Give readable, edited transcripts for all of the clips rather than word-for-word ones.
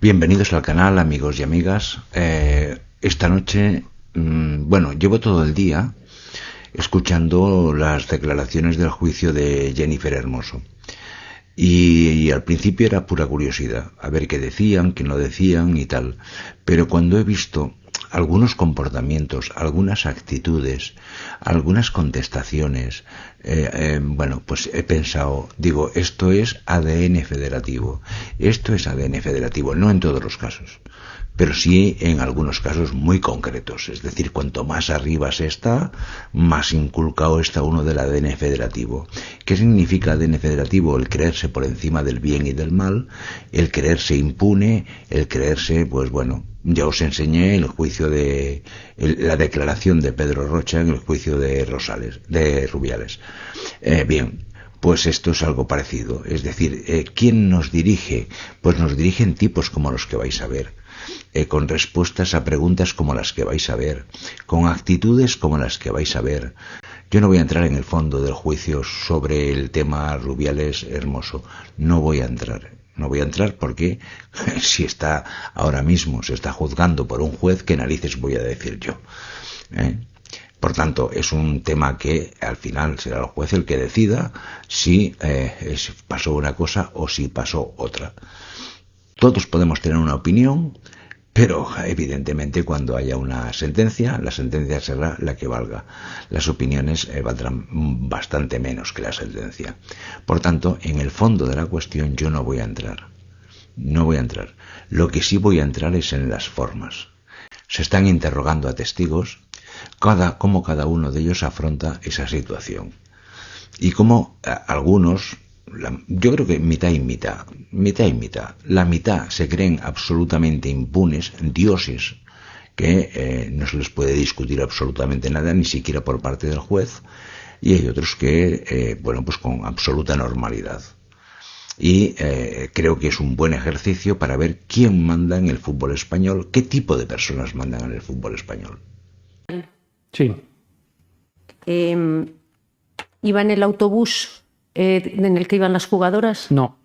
Bienvenidos al canal, amigos y amigas. Esta noche, bueno, llevo todo el día escuchando las declaraciones del juicio de Jennifer Hermoso. Y al principio era pura curiosidad, a ver qué decían, qué no decían y tal. Pero cuando he visto algunos comportamientos, algunas actitudes, algunas contestaciones, bueno, pues he pensado, digo, esto es ADN federativo. Esto es ADN federativo, no en todos los casos, pero sí en algunos casos muy concretos. Es decir, cuanto más arriba se está, más inculcado está uno del ADN federativo. ¿Qué significa ADN federativo? El creerse por encima del bien y del mal, el creerse impune, el creerse, pues bueno, ya os enseñé el juicio la declaración de Pedro Rocha en el juicio de Rubiales. Bien, pues esto es algo parecido. Es decir, ¿quién nos dirige? Pues nos dirigen tipos como los que vais a ver. Con respuestas a preguntas como las que vais a ver, con actitudes como las que vais a ver. Yo no voy a entrar en el fondo del juicio sobre el tema Rubiales Hermoso. No voy a entrar. No voy a entrar porque si está ahora mismo, se está juzgando por un juez, ¿qué narices voy a decir yo? Por tanto, es un tema que al final será el juez el que decida si pasó una cosa o si pasó otra. Todos podemos tener una opinión, pero evidentemente cuando haya una sentencia, la sentencia será la que valga. Las opiniones valdrán bastante menos que la sentencia. Por tanto, en el fondo de la cuestión yo no voy a entrar. No voy a entrar. Lo que sí voy a entrar es en las formas. Se están interrogando a testigos, cómo cada uno de ellos afronta esa situación. Y cómo algunos, yo creo que mitad y mitad. La mitad se creen absolutamente impunes, dioses, que no se les puede discutir absolutamente nada, ni siquiera por parte del juez, y hay otros que, bueno, pues con absoluta normalidad. Y creo que es un buen ejercicio para ver quién manda en el fútbol español, qué tipo de personas mandan en el fútbol español. Sí. ¿Iba en el autobús en el que iban las jugadoras? No.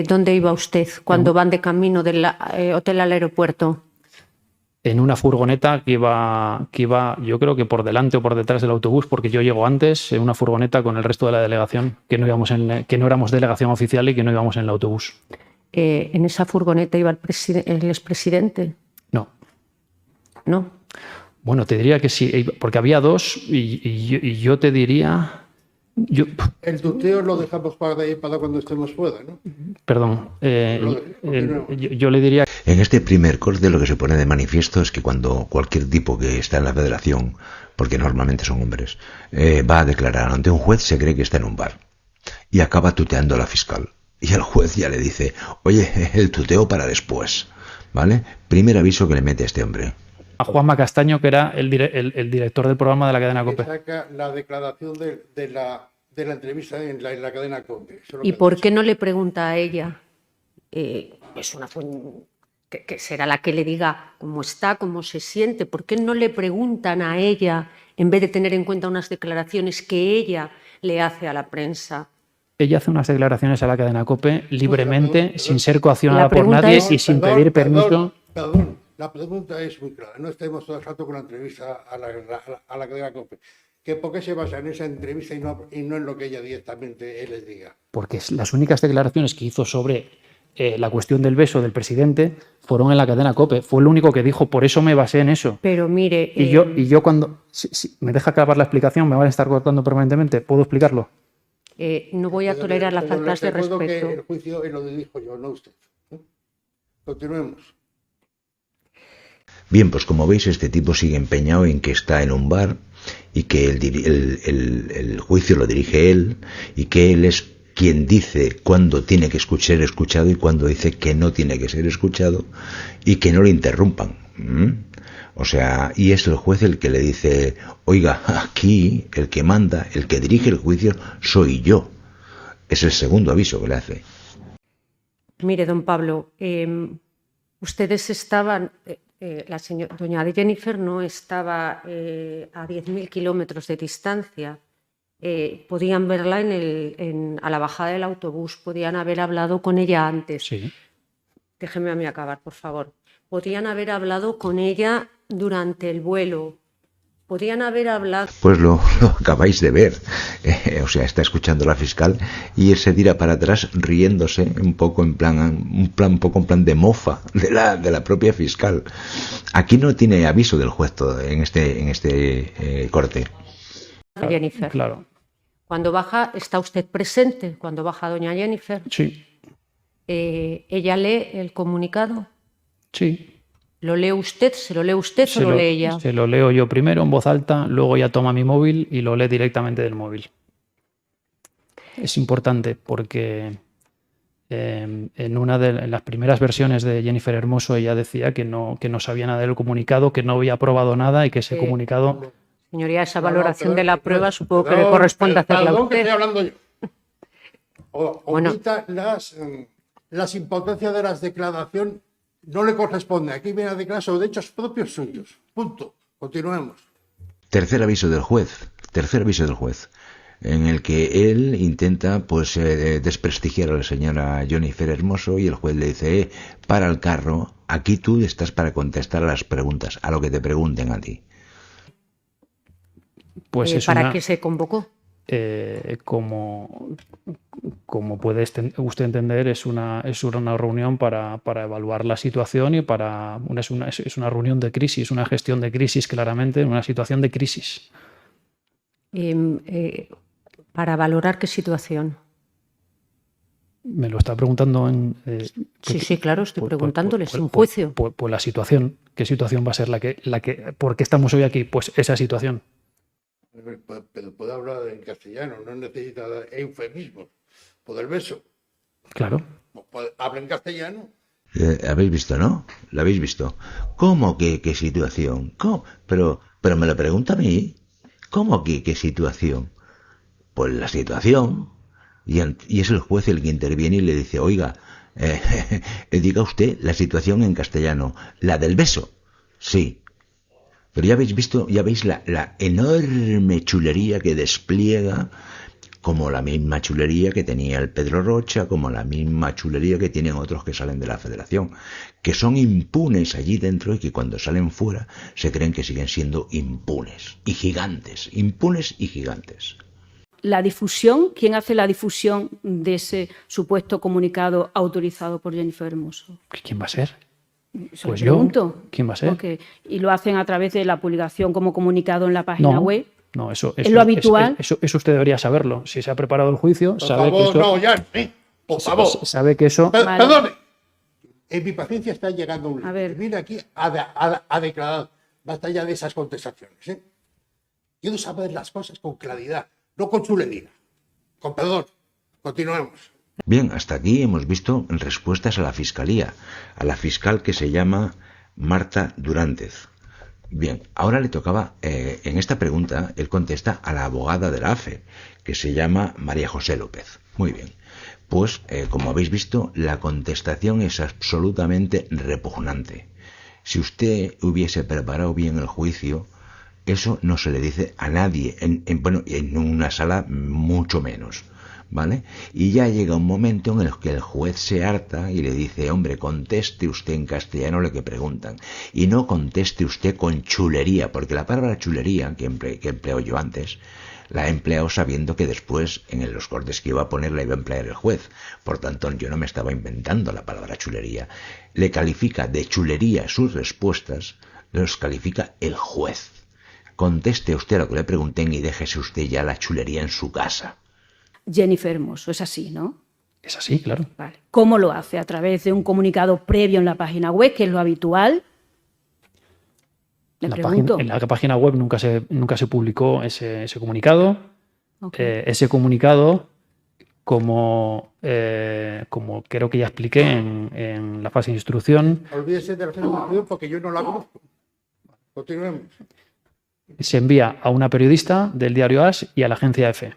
¿Dónde iba usted cuando van de camino del hotel al aeropuerto? En una furgoneta que iba, yo creo que por delante o por detrás del autobús, porque yo llego antes, en una furgoneta con el resto de la delegación, que no éramos delegación oficial y que no íbamos en el autobús. ¿En esa furgoneta iba el expresidente? No. ¿No? Bueno, te diría que sí, porque había dos y yo te diría... El tuteo lo dejamos para cuando estemos fuera, ¿no? Perdón, yo le diría... En este primer corte lo que se pone de manifiesto es que cuando cualquier tipo que está en la federación, porque normalmente son hombres, va a declarar ante un juez, se cree que está en un bar y acaba tuteando a la fiscal. Y el juez ya le dice, oye, el tuteo para después, ¿vale? Primer aviso que le mete a este hombre. A Juanma Castaño, que era el director del programa de la cadena COPE. Saca la declaración de la entrevista en la cadena COPE. ¿Y por qué no le pregunta a ella? Es una que será la que le diga cómo está, cómo se siente. ¿Por qué no le preguntan a ella en vez de tener en cuenta unas declaraciones que ella le hace a la prensa? Ella hace unas declaraciones a la cadena COPE libremente, sin ser coaccionada por nadie y sin pedir permiso. Perdón, la pregunta es muy clara. No estemos todo el rato con la entrevista a la cadena COPE. ¿Por qué se basa en esa entrevista y no en lo que ella directamente les diga? Porque las únicas declaraciones que hizo sobre la cuestión del beso del presidente fueron en la cadena COPE. Fue lo único que dijo, por eso me basé en eso. Pero mire... Y yo cuando... Si me deja acabar la explicación, me van a estar cortando permanentemente. ¿Puedo explicarlo? No voy a tolerar las faltas de respeto. Que el juicio lo dirijo yo, no usted. Continuemos. Bien, pues como veis, este tipo sigue empeñado en que está en un bar y que el juicio lo dirige él y que él es quien dice cuándo tiene que ser escuchado y cuándo dice que no tiene que ser escuchado y que no le interrumpan. O sea, y es el juez el que le dice, oiga, aquí el que manda, el que dirige el juicio soy yo. Es el segundo aviso que le hace. Mire, don Pablo, ustedes estaban... doña Jennifer no estaba a 10.000 kilómetros de distancia. Podían verla a la bajada del autobús, podían haber hablado con ella antes. Sí. déjeme a mí acabar, por favor. Podrían haber hablado con ella durante el vuelo. Podrían haber hablado... Pues lo acabáis de ver. O sea, está escuchando la fiscal y él se tira para atrás riéndose un poco en plan de mofa de la propia fiscal. Aquí no tiene aviso del juez en este corte. Jennifer. Claro. Cuando baja, ¿está usted presente? Cuando baja doña Jennifer. Sí. ¿Ella lee el comunicado? Sí. ¿Lo lee usted? ¿Se lo lee usted o lo lee ella? Se lo leo yo primero en voz alta, luego ya toma mi móvil y lo lee directamente del móvil. Es importante porque en las primeras versiones de Jennifer Hermoso ella decía que no sabía nada del comunicado, que no había aprobado nada y que ese comunicado... Señoría, esa valoración de la prueba supongo que le corresponde hacerla a que usted. estoy hablando yo. Omita las impotencias de las declaraciones. No le corresponde. Aquí viene a declarar sobre hechos propios suyos. Punto. Continuemos. Tercer aviso del juez, en el que él intenta pues desprestigiar a la señora Jennifer Hermoso y el juez le dice, para el carro, aquí tú estás para contestar a las preguntas, a lo que te pregunten a ti. Pues ¿Para qué se convocó? Como puede usted entender, es una reunión para evaluar la situación y es una reunión de crisis, una gestión de crisis, claramente, una situación de crisis. ¿Para valorar qué situación? Me lo está preguntando en... sí, claro, estoy preguntándole, es un juicio. Pues la situación, ¿qué situación va a ser la que ¿por qué estamos hoy aquí? Pues esa situación. Pero puede hablar en castellano, no necesita eufemismos. Por el beso. Claro. Habla en castellano. ¿Habéis visto, no? ¿Lo habéis visto? ¿Cómo que qué situación? ¿Cómo? Pero me lo pregunta a mí. ¿Cómo que qué situación? Pues la situación. Y es el juez el que interviene y le dice, oiga, diga usted la situación en castellano. ¿La del beso? Sí. Pero ya habéis visto, ya veis la enorme chulería que despliega, como la misma chulería que tenía el Pedro Rocha, como la misma chulería que tienen otros que salen de la Federación, que son impunes allí dentro y que cuando salen fuera se creen que siguen siendo impunes y gigantes, impunes y gigantes. La difusión, ¿quién hace la difusión de ese supuesto comunicado autorizado por Jennifer Hermoso? ¿Quién va a ser? Pues yo. ¿Quién va a ser? Okay. ¿Y lo hacen a través de la publicación como comunicado en la página web? No, eso ¿Es lo habitual? Eso usted debería saberlo. Si se ha preparado el juicio, por sabe favor, que eso... no, ya, por favor. Sabe que eso... Vale. Perdone. En mi paciencia está llegando un A ver. viene aquí a declarar. Basta ya de esas contestaciones. Quiero saber las cosas con claridad, no con chulería. Con perdón. Continuemos. Bien, hasta aquí hemos visto respuestas a la fiscalía, a la fiscal que se llama Marta Durández. Bien, ahora le tocaba, en esta pregunta, él contesta a la abogada de la AFE, que se llama María José López. Muy bien, pues como habéis visto, la contestación es absolutamente repugnante. Si usted hubiese preparado bien el juicio, eso no se le dice a nadie, en una sala mucho menos. ¿Vale? Y ya llega un momento en el que el juez se harta y le dice, hombre, conteste usted en castellano lo que preguntan y no conteste usted con chulería, porque la palabra chulería que empleo yo antes, la he empleado sabiendo que después en los cortes que iba a poner la iba a emplear el juez. Por tanto, yo no me estaba inventando la palabra chulería. Le califica de chulería sus respuestas, los califica el juez. Conteste usted lo que le pregunten y déjese usted ya la chulería en su casa. Jennifer Hermoso, es así, ¿no? Es así, claro. Vale. ¿Cómo lo hace? ¿A través de un comunicado previo en la página web, que es lo habitual? En la página web nunca se publicó ese comunicado. Okay. Ese comunicado, como creo que ya expliqué en la fase de instrucción... Olvídese de la fase de instrucción porque yo no la conozco. Continuemos. Se envía a una periodista del diario AS y a la agencia EFE.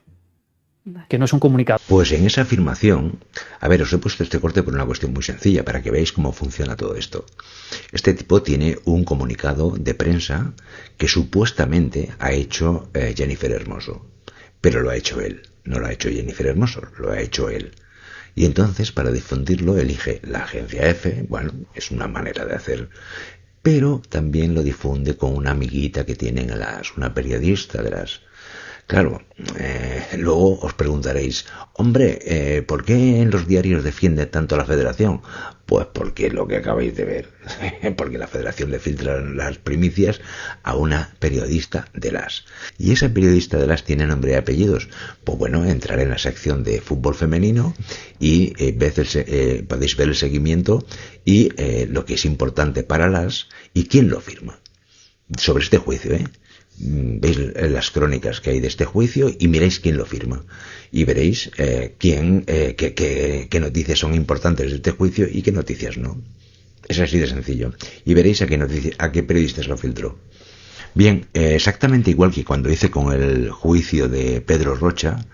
Que no es un comunicado. Pues en esa afirmación, a ver, os he puesto este corte por una cuestión muy sencilla, para que veáis cómo funciona todo esto. Este tipo tiene un comunicado de prensa que supuestamente ha hecho Jennifer Hermoso, pero lo ha hecho él, no lo ha hecho Jennifer Hermoso, lo ha hecho él. Y entonces, para difundirlo, elige la agencia F. Bueno, es una manera de hacer, pero también lo difunde con una amiguita que tienen una periodista de las... Claro, luego os preguntaréis, hombre, ¿por qué en los diarios defiende tanto a la Federación? Pues porque es lo que acabáis de ver, porque la Federación le filtra las primicias a una periodista de las. Y esa periodista de las tiene nombre y apellidos. Pues bueno, entraré en la sección de fútbol femenino y podéis ver el seguimiento y lo que es importante para las y quién lo firma sobre este juicio, Veis las crónicas que hay de este juicio y miréis quién lo firma y veréis qué noticias son importantes de este juicio y qué noticias no. Es así de sencillo. Y veréis a qué periodistas lo filtró. Bien, exactamente igual que cuando hice con el juicio de Pedro Rocha,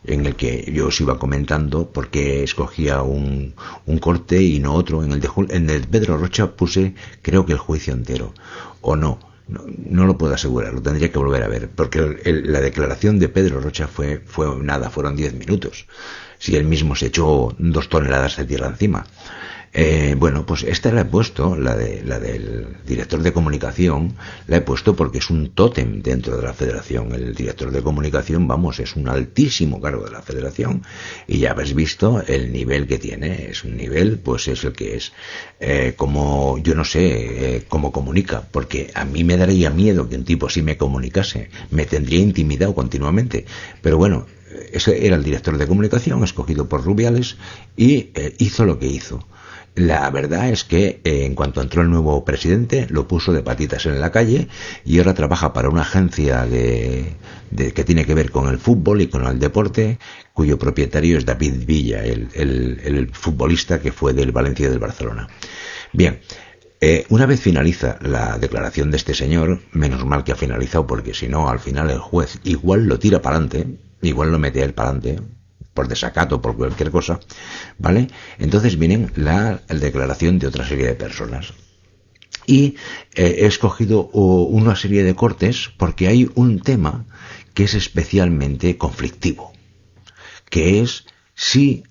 en el que yo os iba comentando porque escogía un corte y no otro. En el de Pedro Rocha puse, creo que el juicio entero, o no. No lo puedo asegurar, lo tendría que volver a ver, porque la declaración de Pedro Rocha fueron 10 minutos. Si él mismo se echó 2 toneladas de tierra encima. Bueno, pues esta la he puesto, la del director de comunicación, la he puesto porque es un tótem dentro de la Federación. El director de comunicación, vamos, es un altísimo cargo de la Federación y ya habéis visto el nivel que tiene. Es un nivel, pues es el que es. Como, yo no sé cómo comunica, porque a mí me daría miedo que un tipo así me comunicase, me tendría intimidado continuamente. Pero bueno, ese era el director de comunicación, escogido por Rubiales, y hizo lo que hizo. La verdad es que en cuanto entró el nuevo presidente, lo puso de patitas en la calle y ahora trabaja para una agencia que tiene que ver con el fútbol y con el deporte, cuyo propietario es David Villa, el futbolista que fue del Valencia y del Barcelona. Bien, una vez finaliza la declaración de este señor, menos mal que ha finalizado, porque si no, al final el juez igual lo tira para adelante, igual lo mete a él para adelante, por desacato, por cualquier cosa, ¿vale? Entonces viene la declaración de otra serie de personas. Y he escogido una serie de cortes porque hay un tema que es especialmente conflictivo, que es si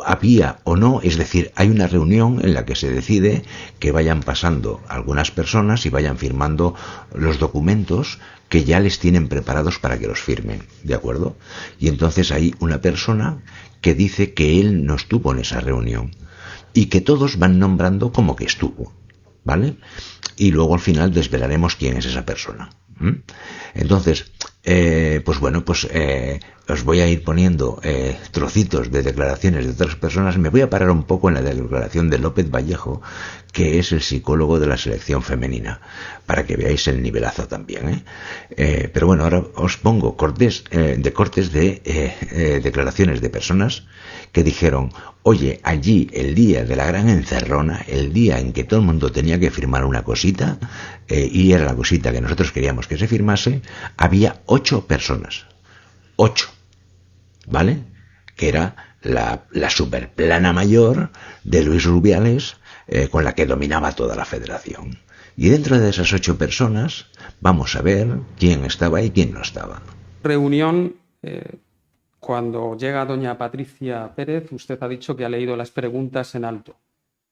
había o no, es decir, hay una reunión en la que se decide que vayan pasando algunas personas y vayan firmando los documentos que ya les tienen preparados para que los firmen, ¿de acuerdo? Y entonces hay una persona que dice que él no estuvo en esa reunión y que todos van nombrando como que estuvo, ¿vale? Y luego al final desvelaremos quién es esa persona. Entonces, pues bueno, pues os voy a ir poniendo trocitos de declaraciones de otras personas. Me voy a parar un poco en la declaración de López Vallejo, que es el psicólogo de la selección femenina, para que veáis el nivelazo también, pero bueno, ahora os pongo cortes de declaraciones de personas que dijeron: oye, allí el día de la gran encerrona, el día en que todo el mundo tenía que firmar una cosita, y era la cosita que nosotros queríamos que se firmase, había 8 personas, 8, ¿vale? Que era la superplana mayor de Luis Rubiales, con la que dominaba toda la Federación. Y dentro de esas 8 personas vamos a ver quién estaba y quién no estaba. Reunión, cuando llega doña Patricia Pérez, usted ha dicho que ha leído las preguntas en alto.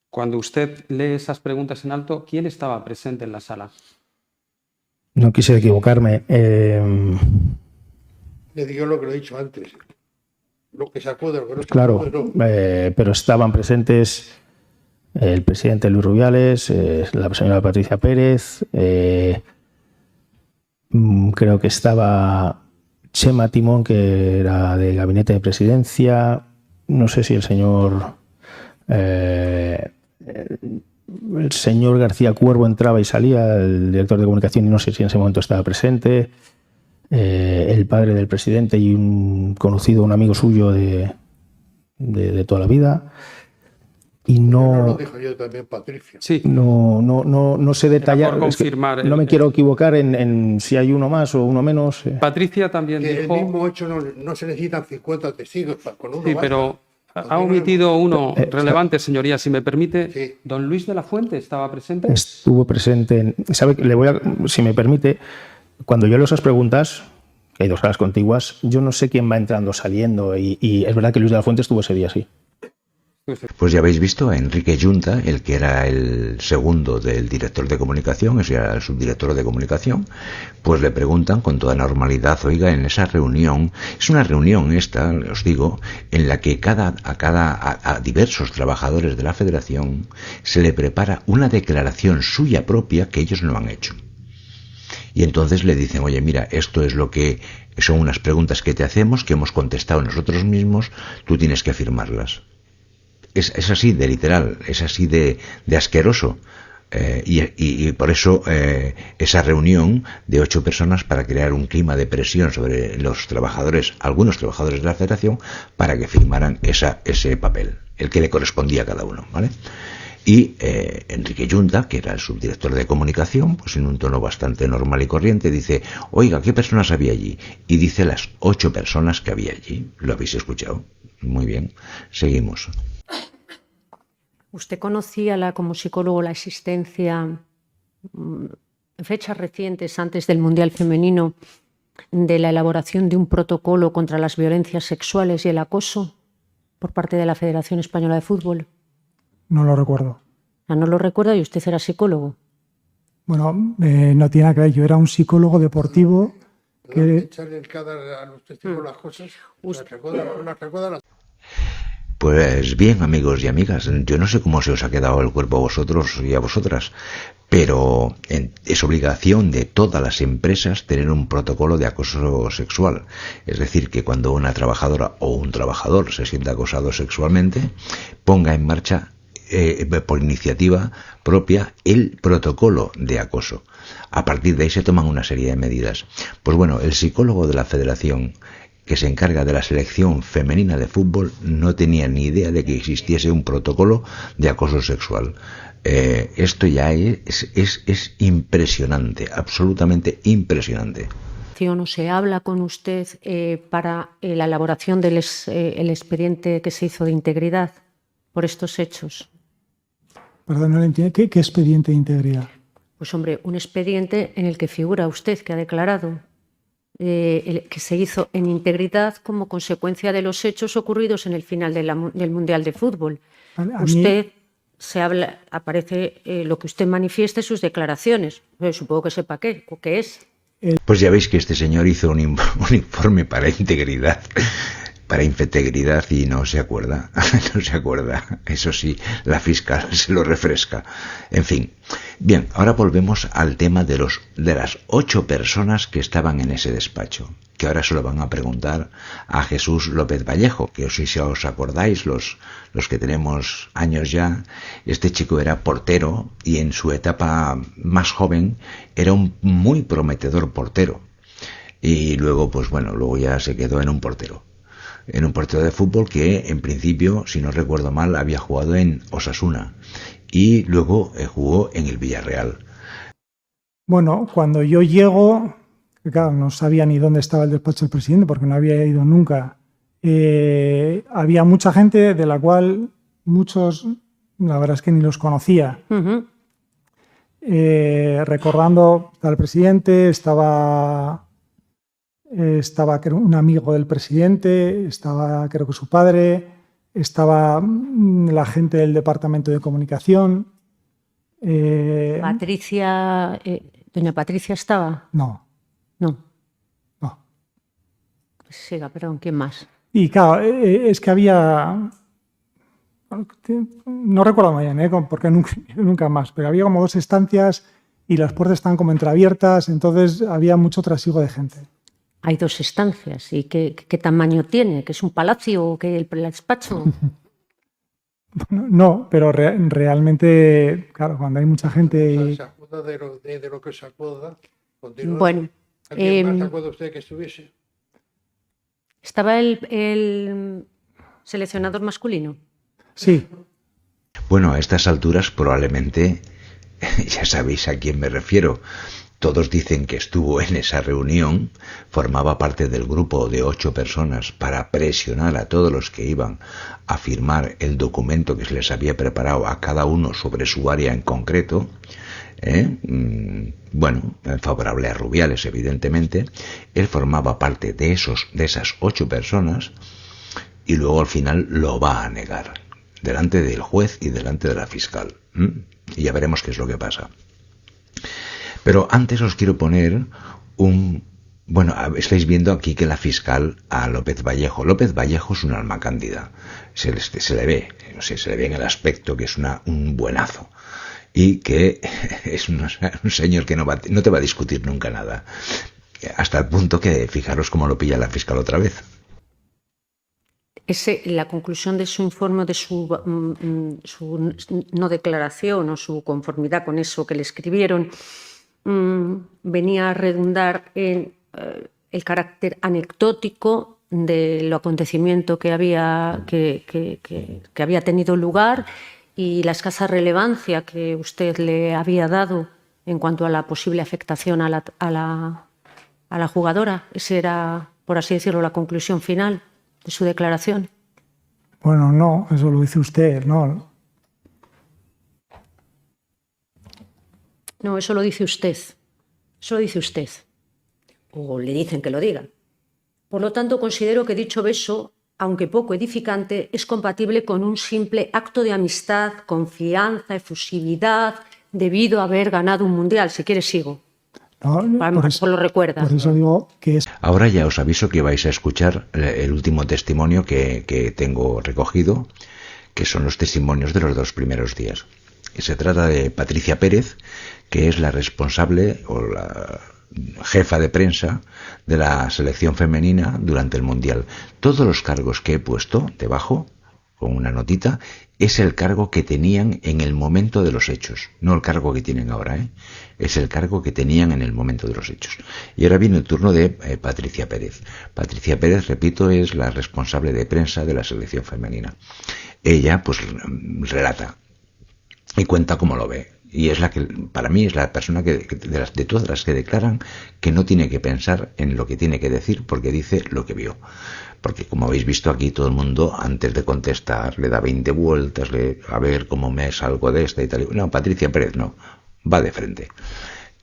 Cuando usted lee esas preguntas en alto, ¿quién estaba presente en la sala? No quise equivocarme. Le digo lo que lo he dicho antes. Lo que sacó de lo que no se Claro, sacó, pero estaban presentes el presidente Luis Rubiales, la señora Patricia Pérez, creo que estaba Chema Timón, que era de gabinete de presidencia, no sé si el señor García Cuervo entraba y salía, el director de comunicación, y no sé si en ese momento estaba presente, el padre del presidente y un conocido, un amigo suyo de toda la vida. Y no lo dijo yo también, Patricia. Sí. No sé detallar. Por confirmar, es que no me quiero equivocar en si hay uno más o uno menos. Patricia también Que dijo... el mismo hecho no se necesitan 50 testigos, con uno Sí, basta. pero ha omitido uno relevante, señoría, si me permite. Sí. ¿Don Luis de la Fuente estaba presente? Estuvo presente. ¿Sabe? Si me permite, cuando yo leo esas preguntas, que hay 2 salas contiguas, yo no sé quién va entrando, saliendo, y es verdad que Luis de la Fuente estuvo ese día, sí. Pues ya habéis visto a Enrique Yunta, el que era el segundo del director de comunicación, ese era el subdirector de comunicación, pues le preguntan con toda normalidad, oiga, en esa reunión, es una reunión esta, os digo, en la que a diversos trabajadores de la federación se le prepara una declaración suya propia que ellos no han hecho. Y entonces le dicen, oye, mira, esto es lo que son unas preguntas que te hacemos, que hemos contestado nosotros mismos, tú tienes que firmarlas. Es así de literal, es así de asqueroso. Y por eso esa reunión de 8 personas para crear un clima de presión sobre los trabajadores, algunos trabajadores de la federación, para que firmaran ese papel, el que le correspondía a cada uno, ¿vale? Y Enrique Yunta, que era el subdirector de comunicación, pues en un tono bastante normal y corriente, dice, oiga, ¿qué personas había allí? Y dice las 8 personas que había allí. ¿Lo habéis escuchado? Muy bien, seguimos. ¿Usted conocía como psicólogo la existencia, en fechas recientes, antes del Mundial Femenino, de la elaboración de un protocolo contra las violencias sexuales y el acoso por parte de la Federación Española de Fútbol? No lo recuerdo. ¿No lo recuerda y usted era psicólogo? Bueno, no tiene nada que ver. Yo era un psicólogo deportivo que... Echarle a los testigos las cosas, las recuerda. Pues bien, amigos y amigas, yo no sé cómo se os ha quedado el cuerpo a vosotros y a vosotras, pero es obligación de todas las empresas tener un protocolo de acoso sexual. Es decir, que cuando una trabajadora o un trabajador se sienta acosado sexualmente, ponga en marcha por iniciativa propia el protocolo de acoso. A partir de ahí se toman una serie de medidas. Pues bueno, el psicólogo de la Federación que se encarga de la selección femenina de fútbol no tenía ni idea de que existiese un protocolo de acoso sexual. Esto ya es impresionante, absolutamente impresionante. ¿O se habla con usted para la elaboración del el expediente que se hizo de integridad por estos hechos? Perdón, no lo entiendo. ¿Qué expediente de integridad? Pues hombre, un expediente en el que figura usted que ha declarado que se hizo en integridad como consecuencia de los hechos ocurridos en el final del Mundial de Fútbol. Usted aparece lo que usted manifiesta en sus declaraciones. Supongo que sepa qué es. Pues ya veis que este señor hizo un informe para integridad y no se acuerda, eso sí, la fiscal se lo refresca. En fin, bien, ahora volvemos al tema de las 8 personas que estaban en ese despacho, que ahora se lo van a preguntar a Jesús López Vallejo, que si os acordáis, los que tenemos años ya, este chico era portero y en su etapa más joven era un muy prometedor portero. Y luego, pues bueno, luego ya se quedó en un portero de fútbol que en principio, si no recuerdo mal, había jugado en Osasuna y luego jugó en el Villarreal. Bueno, cuando yo llego, claro, no sabía ni dónde estaba el despacho del presidente porque no había ido nunca. Había mucha gente de la cual muchos, la verdad es que ni los conocía. Uh-huh. Recordando al presidente, estaba creo, un amigo del presidente, estaba creo que su padre, estaba la gente del departamento de comunicación. Patricia, ¿doña Patricia estaba? No. Siga, perdón, ¿quién más? Y claro, es que había, no recuerdo muy bien, porque nunca más, pero había como 2 estancias y las puertas estaban como entreabiertas, entonces había mucho trasiego de gente. Hay 2 estancias. ¿Y qué tamaño tiene? ¿Que es un palacio o que el despacho? No, pero realmente, claro, cuando hay mucha gente... Se acuerda de lo que se acuerda. Bueno. ¿Alguien más se acuerda usted que estuviese? ¿Estaba el seleccionador masculino? Sí. Bueno, a estas alturas probablemente ya sabéis a quién me refiero. Todos dicen que estuvo en esa reunión, formaba parte del grupo de 8 personas para presionar a todos los que iban a firmar el documento que se les había preparado a cada uno sobre su área en concreto. Bueno, favorable a Rubiales, evidentemente. Él formaba parte de esas 8 personas y luego al final lo va a negar. delante del juez y delante de la fiscal. Y ya veremos qué es lo que pasa. Pero antes os quiero poner un... Bueno, estáis viendo aquí que la fiscal a López Vallejo es un alma cándida. Se le ve, no sé, se le ve en el aspecto que es un buenazo. Y que es un señor que no te va a discutir nunca nada. Hasta el punto que fijaros cómo lo pilla la fiscal otra vez. La conclusión de su informe, de su no declaración o su conformidad con eso que le escribieron, venía a redundar en el carácter anecdótico del acontecimiento que había tenido lugar y la escasa relevancia que usted le había dado en cuanto a la posible afectación a la jugadora. Esa era, por así decirlo, la conclusión final de su declaración. Bueno, no, eso lo dice usted, ¿no? No, eso lo dice usted. Eso lo dice usted. O le dicen que lo diga. Por lo tanto, considero que dicho beso, aunque poco edificante, es compatible con un simple acto de amistad, confianza, efusividad, debido a haber ganado un mundial. Si quieres, sigo. No, por eso lo recuerda. Por eso digo que es... Ahora ya os aviso que vais a escuchar el último testimonio que tengo recogido, que son los testimonios de los 2 primeros días. Y se trata de Patricia Pérez, que es la responsable o la jefa de prensa de la selección femenina durante el Mundial. Todos los cargos que he puesto debajo, con una notita, es el cargo que tenían en el momento de los hechos, no el cargo que tienen ahora, es el cargo que tenían en el momento de los hechos. Y ahora viene el turno de Patricia Pérez. Patricia Pérez, repito, es la responsable de prensa de la selección femenina. Ella, pues, relata y cuenta cómo lo ve. Y es la que, para mí, es la persona de todas las que declaran que no tiene que pensar en lo que tiene que decir porque dice lo que vio. Porque como habéis visto aquí, todo el mundo antes de contestar le da 20 vueltas, a ver cómo me salgo de esta y tal. No, Patricia Pérez no, va de frente.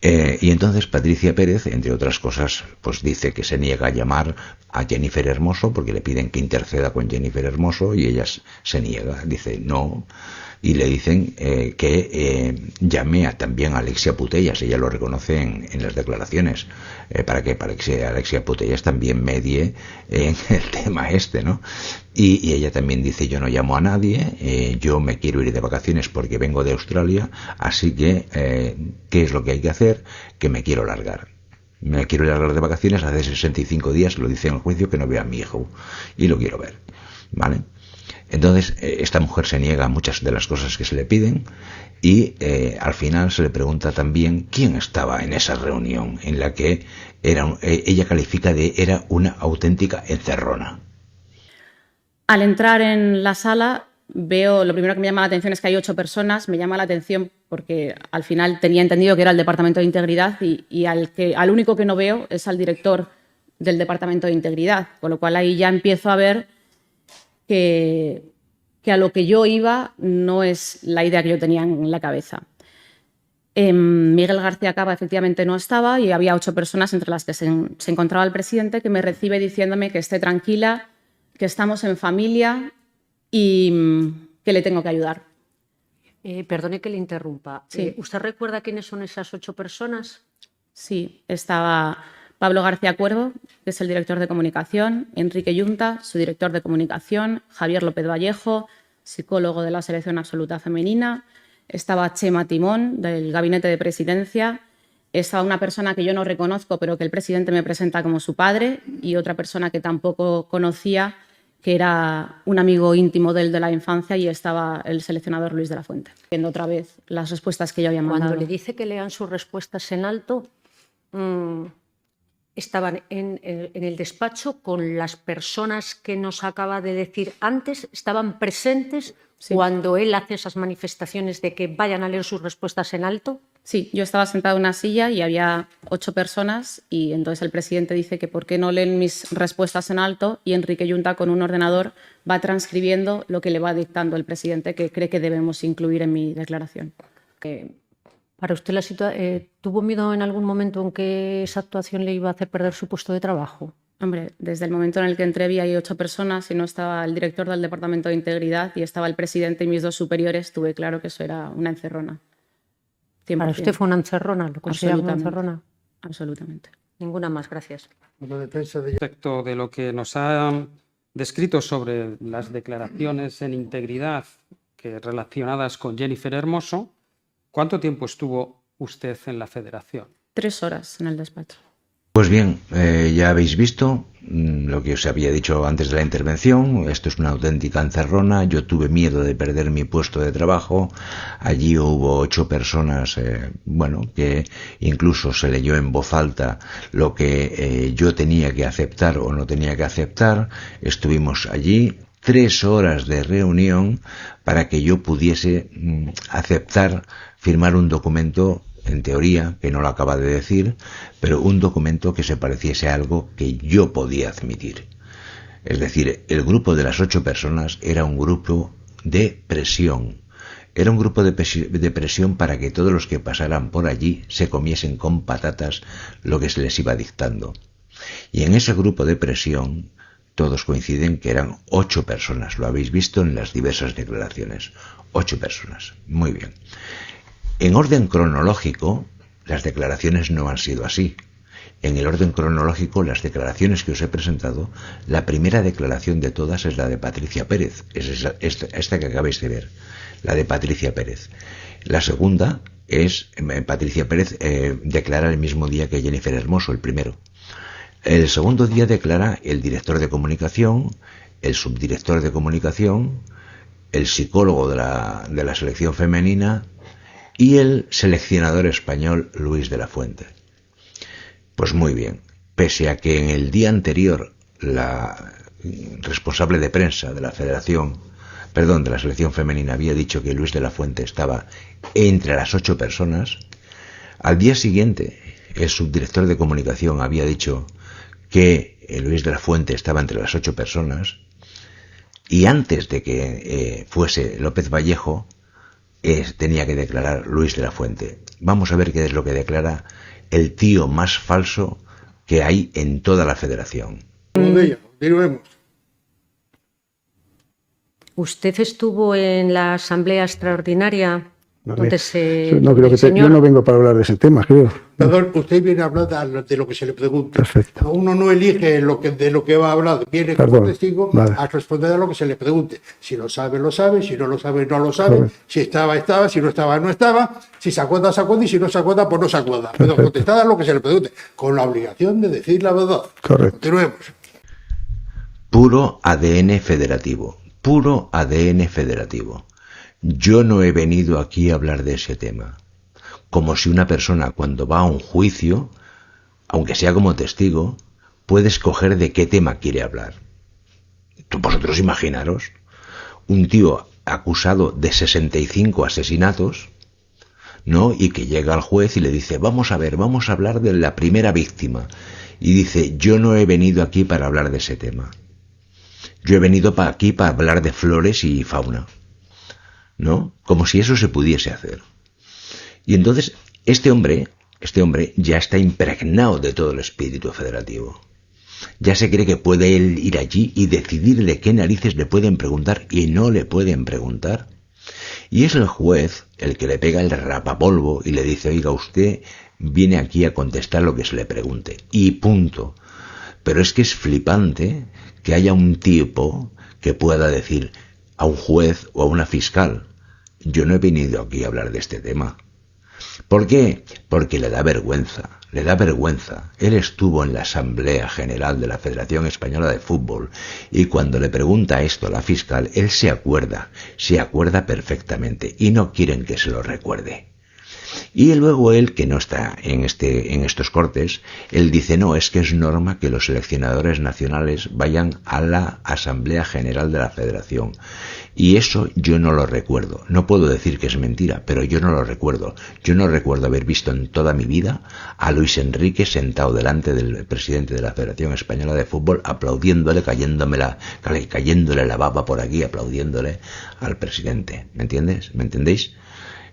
Y entonces Patricia Pérez, entre otras cosas, pues dice que se niega a llamar a Jennifer Hermoso porque le piden que interceda con Jennifer Hermoso y ella se niega, dice no. Y le dicen que llame también a Alexia Putellas, ella lo reconoce en las declaraciones, para que Alexia Putellas también medie en el tema ¿no? Y ella también dice, yo no llamo a nadie, yo me quiero ir de vacaciones porque vengo de Australia, así que, ¿qué es lo que hay que hacer? Que me quiero largar. Me quiero largar de vacaciones, hace 65 días, lo dice en el juicio, que no veo a mi hijo, y lo quiero ver, ¿vale? Entonces, esta mujer se niega a muchas de las cosas que se le piden y al final se le pregunta también quién estaba en esa reunión en la que ella califica era una auténtica encerrona. Al entrar en la sala, veo, lo primero que me llama la atención es que hay 8 personas. Me llama la atención porque al final tenía entendido que era el Departamento de Integridad y al único que no veo es al director del Departamento de Integridad, con lo cual ahí ya empiezo a ver que a lo que yo iba no es la idea que yo tenía en la cabeza. Miguel García Cava efectivamente no estaba y había 8 personas entre las que se encontraba el presidente, que me recibe diciéndome que esté tranquila, que estamos en familia y que le tengo que ayudar. Perdone que le interrumpa. Sí. ¿Usted recuerda quiénes son esas 8 personas? Sí, estaba Pablo García Cuervo, que es el director de comunicación, Enrique Yunta, su director de comunicación, Javier López Vallejo, psicólogo de la selección absoluta femenina, estaba Chema Timón, del gabinete de presidencia, estaba una persona que yo no reconozco, pero que el presidente me presenta como su padre, y otra persona que tampoco conocía, que era un amigo íntimo de él de la infancia, y estaba el seleccionador Luis de la Fuente. Viendo otra vez las respuestas que yo había mandado. Cuando le dice que lean sus respuestas en alto, estaban en el despacho con las personas que nos acaba de decir antes, estaban presentes cuando él hace esas manifestaciones de que vayan a leer sus respuestas en alto. Sí, yo estaba sentada en una silla y había 8 personas y entonces el presidente dice que por qué no leen mis respuestas en alto y Enrique Yunta con un ordenador va transcribiendo lo que le va dictando el presidente que cree que debemos incluir en mi declaración. ¿Para usted tuvo miedo en algún momento en que esa actuación le iba a hacer perder su puesto de trabajo? Hombre, desde el momento en el que entré vi ahí 8 personas y no estaba el director del Departamento de Integridad y estaba el presidente y mis 2 superiores, tuve claro que eso era una encerrona. 100%. ¿Para usted fue una encerrona? ¿Lo considera una encerrona? Absolutamente. Ninguna más, gracias. Respecto de lo que nos ha descrito sobre las declaraciones en integridad relacionadas con Jennifer Hermoso, ¿cuánto tiempo estuvo usted en la Federación? 3 horas en el despacho. Pues bien, ya habéis visto lo que os había dicho antes de la intervención. Esto es una auténtica encerrona. Yo tuve miedo de perder mi puesto de trabajo. Allí hubo 8 personas, que incluso se leyó en voz alta lo que yo tenía que aceptar o no tenía que aceptar. Estuvimos allí 3 horas de reunión para que yo pudiese aceptar, firmar un documento, en teoría, que no lo acaba de decir, pero un documento que se pareciese a algo que yo podía admitir. Es decir, el grupo de las 8 personas era un grupo de presión. Era un grupo de presión para que todos los que pasaran por allí se comiesen con patatas lo que se les iba dictando. Y en ese grupo de presión todos coinciden que eran 8 personas. Lo habéis visto en las diversas declaraciones. 8 personas. Muy bien. En orden cronológico, las declaraciones no han sido así. En el orden cronológico, las declaraciones que os he presentado, la primera declaración de todas es la de Patricia Pérez, es esta que acabáis de ver, la de Patricia Pérez. La segunda es, Patricia Pérez declara el mismo día que Jennifer Hermoso, el primero. El segundo día declara el director de comunicación, el subdirector de comunicación, el psicólogo de la selección femenina, y el seleccionador español Luis de la Fuente. Pues muy bien, pese a que en el día anterior la responsable de prensa de la de la selección femenina había dicho que Luis de la Fuente estaba entre las 8 personas, al día siguiente el subdirector de comunicación había dicho que Luis de la Fuente estaba entre las 8 personas, y antes de que fuese López Vallejo, tenía que declarar Luis de la Fuente. Vamos a ver qué es lo que declara el tío más falso que hay en toda la Federación. ¿Usted estuvo en la asamblea extraordinaria? Yo no vengo para hablar de ese tema, creo. Perdón, usted viene a hablar de lo que se le pregunta. Perfecto. Uno no elige de lo que va a hablar, viene como testigo a responder a lo que se le pregunte. Si lo sabe, si no lo sabe, no lo sabe. Correcto. Si estaba, si no estaba, no estaba. Si se acuerda, y si no se acuerda, pues no se acuerda. Pero contestada a lo que se le pregunte, con la obligación de decir la verdad. Correcto. Continuemos. Puro ADN federativo. Puro ADN federativo. Yo no he venido aquí a hablar de ese tema. Como si una persona cuando va a un juicio, aunque sea como testigo, puede escoger de qué tema quiere hablar. Vosotros imaginaros, un tío acusado de 65 asesinatos, ¿no? Y que llega al juez y le dice, vamos a hablar de la primera víctima. Y dice, yo no he venido aquí para hablar de ese tema. Yo he venido aquí para hablar de flores y fauna. ¿No? Como si eso se pudiese hacer. Y entonces este hombre ya está impregnado de todo el espíritu federativo. Ya se cree que puede él ir allí y decidirle qué narices le pueden preguntar y no le pueden preguntar. Y es el juez el que le pega el rapapolvo y le dice, oiga, usted viene aquí a contestar lo que se le pregunte. Y punto. Pero es que es flipante que haya un tipo que pueda decir a un juez o a una fiscal, yo no he venido aquí a hablar de este tema. ¿Por qué? Porque le da vergüenza. Él estuvo en la Asamblea General de la Federación Española de Fútbol y cuando le pregunta esto a la fiscal, él se acuerda perfectamente y no quieren que se lo recuerde. Y luego él, que no está en estos cortes, él dice, no, es que es norma que los seleccionadores nacionales vayan a la Asamblea General de la Federación. Y eso yo no lo recuerdo. No puedo decir que es mentira, pero yo no lo recuerdo. Yo no recuerdo haber visto en toda mi vida a Luis Enrique sentado delante del presidente de la Federación Española de Fútbol, aplaudiéndole, cayéndole la baba por aquí, aplaudiéndole al presidente. ¿Me entiendes? ¿Me entendéis?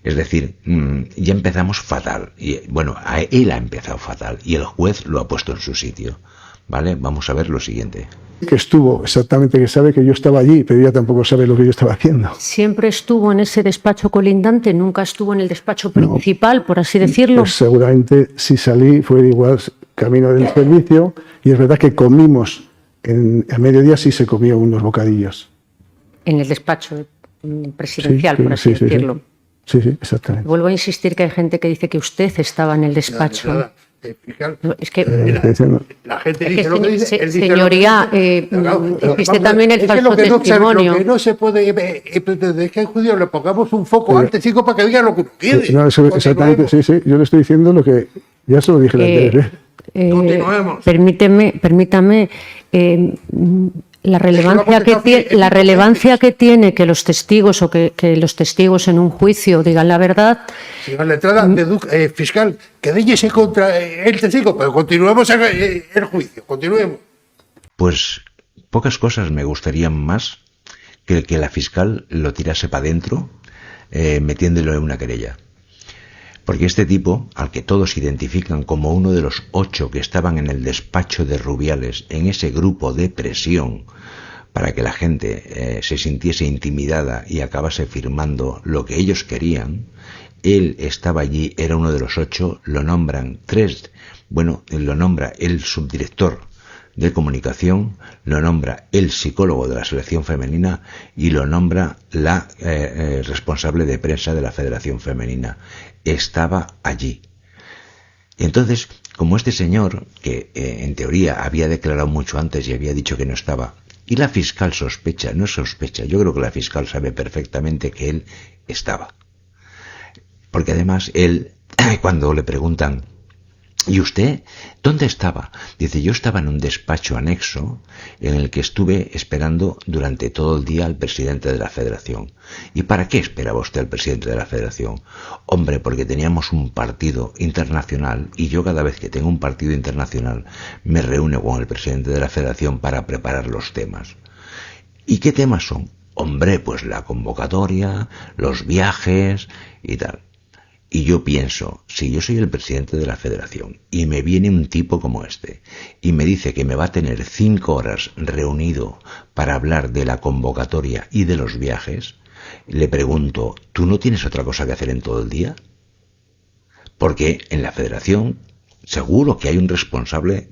Es decir, ya empezamos fatal. Y bueno, él ha empezado fatal y el juez lo ha puesto en su sitio. ¿Vale? Vamos a ver lo siguiente. Que estuvo, exactamente, que sabe que yo estaba allí, pero ella tampoco sabe lo que yo estaba haciendo. ¿Siempre estuvo en ese despacho colindante? ¿Nunca estuvo en el despacho principal, por así decirlo? Pues seguramente si salí fue igual camino del servicio, y es verdad que comimos, a mediodía sí se comió unos bocadillos. En el despacho presidencial, por así decirlo. Sí, exactamente. Vuelvo a insistir que hay gente que dice que usted estaba en el despacho. Es que la gente dice lo que dice. Señoría, existe también el falso testimonio. Lo que no se puede pretender es que al judío le pongamos un foco al testigo para que diga lo que quiere. No, exactamente, sí, yo le estoy diciendo lo que ya se lo dije antes. Continuemos. Permítame. La relevancia que tiene que los testigos o que los testigos en un juicio digan la verdad. Señor letrada, fiscal, quedéllese contra el testigo, pero continuemos el juicio, continuemos. Pues pocas cosas me gustarían más que la fiscal lo tirase para adentro, metiéndolo en una querella. Porque este tipo, al que todos identifican como uno de los 8 que estaban en el despacho de Rubiales, en ese grupo de presión, para que la gente se sintiese intimidada y acabase firmando lo que ellos querían, él estaba allí, era uno de los 8, lo nombran 3, lo nombra el subdirector de comunicación, lo nombra el psicólogo de la selección femenina y lo nombra la responsable de prensa de la Federación Femenina. Estaba allí. Y entonces, como este señor, que en teoría había declarado mucho antes y había dicho que no estaba, y la fiscal sospecha, no sospecha, yo creo que la fiscal sabe perfectamente que él estaba. Porque además él, cuando le preguntan, ¿y usted dónde estaba? Dice, yo estaba en un despacho anexo en el que estuve esperando durante todo el día al presidente de la Federación. ¿Y para qué esperaba usted al presidente de la Federación? Hombre, porque teníamos un partido internacional y yo cada vez que tengo un partido internacional me reúno con el presidente de la Federación para preparar los temas. ¿Y qué temas son? Hombre, pues la convocatoria, los viajes y tal. Y yo pienso, si yo soy el presidente de la Federación y me viene un tipo como este y me dice que me va a tener 5 horas reunido para hablar de la convocatoria y de los viajes, le pregunto, ¿tú no tienes otra cosa que hacer en todo el día? Porque en la Federación seguro que hay un responsable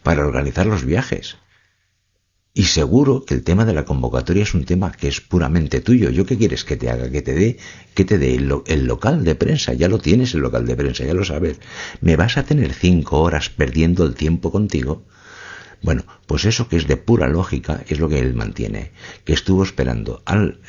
para organizar los viajes. Y seguro que el tema de la convocatoria es un tema que es puramente tuyo. ¿Yo qué quieres que te haga? Que te dé el local de prensa. Ya lo tienes el local de prensa, ya lo sabes. ¿Me vas a tener 5 horas perdiendo el tiempo contigo? Bueno, pues eso que es de pura lógica es lo que él mantiene. Que estuvo esperando al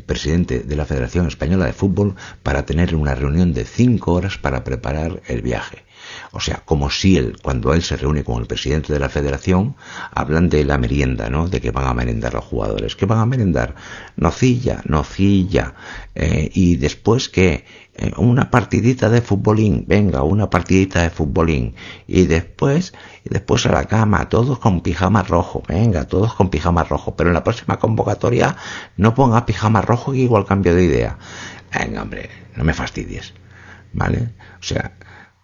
presidente de la Federación Española de Fútbol para tener una reunión de 5 horas para preparar el viaje. O sea, como si cuando él se reúne con el presidente de la Federación, hablan de la merienda, ¿no? De que van a merendar los jugadores. ¿Qué van a merendar? Nocilla. Y después, ¿qué? Una partidita de futbolín. Venga, una partidita de futbolín. Y después a la cama, todos con pijama rojo. Venga, todos con pijama rojo. Pero en la próxima convocatoria no pongas pijama rojo, que igual cambio de idea. Venga, hombre, no me fastidies. ¿Vale? O sea,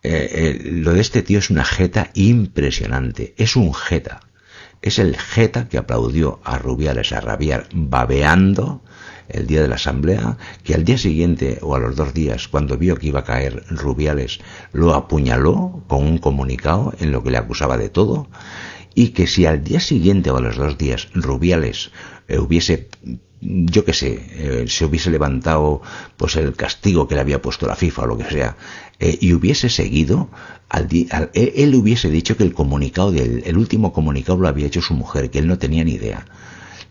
lo de este tío es una jeta impresionante. Es un jeta. Es el jeta que aplaudió a Rubiales a rabiar babeando el día de la asamblea, que al día siguiente o a los 2 días, cuando vio que iba a caer Rubiales, lo apuñaló con un comunicado en lo que le acusaba de todo, y que si al día siguiente o a los 2 días Rubiales hubiese, yo qué sé, se hubiese levantado pues el castigo que le había puesto la FIFA o lo que sea, y hubiese seguido, él hubiese dicho que el último comunicado lo había hecho su mujer, que él no tenía ni idea.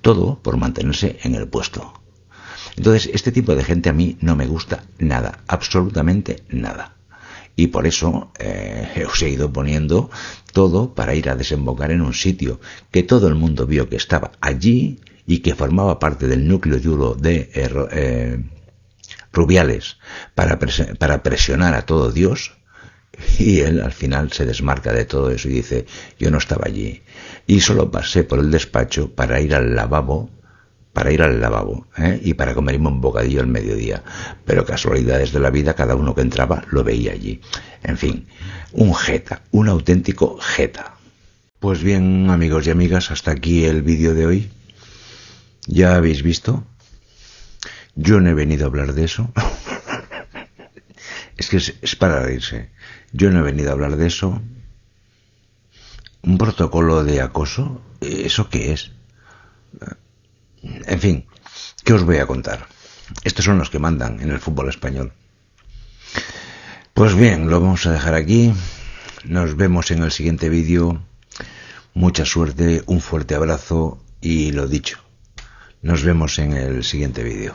Todo por mantenerse en el puesto. Entonces, este tipo de gente a mí no me gusta nada, absolutamente nada. Y por eso os he ido poniendo todo para ir a desembocar en un sitio que todo el mundo vio que estaba allí y que formaba parte del núcleo duro de Rubiales para presionar a todo Dios, y él al final se desmarca de todo eso y dice, yo no estaba allí y solo pasé por el despacho para ir al lavabo y para comerme un bocadillo al mediodía, pero casualidades de la vida, cada uno que entraba lo veía allí. En fin, un jeta, un auténtico jeta. Pues bien, amigos y amigas, hasta aquí el vídeo de hoy. Ya habéis visto. Yo no he venido a hablar de eso. Es que es para reírse. Yo no he venido a hablar de eso. ¿Un protocolo de acoso? ¿Eso qué es? En fin, ¿qué os voy a contar? Estos son los que mandan en el fútbol español. Pues bien, lo vamos a dejar aquí. Nos vemos en el siguiente vídeo. Mucha suerte, un fuerte abrazo y lo dicho. Nos vemos en el siguiente vídeo.